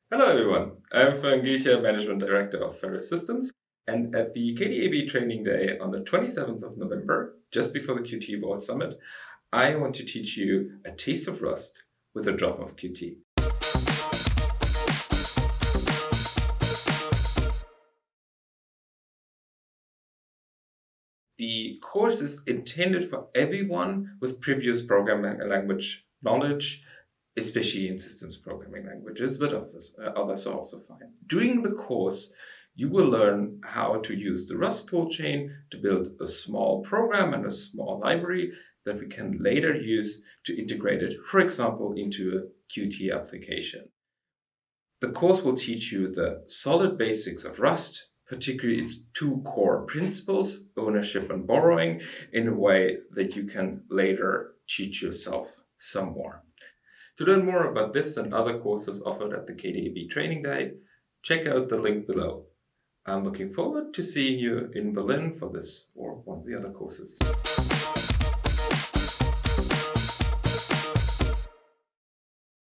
Hello everyone, I'm Frank Giecher, Management Director of Ferris Systems, and at the KDAB Training Day on the 27th of November, just before the Qt World Summit, I want to teach you a taste of Rust with a drop of Qt. The course is intended for everyone with previous programming language knowledge, especially in systems programming languages, but others are also fine. During the course, you will learn how to use the Rust toolchain to build a small program and a small library that we can later use to integrate it, for example, into a Qt application. The course will teach you the solid basics of Rust, particularly its two core principles, ownership and borrowing, in a way that you can later teach yourself some more. To learn more about this and other courses offered at the KDAB Training Day, check out the link below. I'm looking forward to seeing you in Berlin for this or one of the other courses.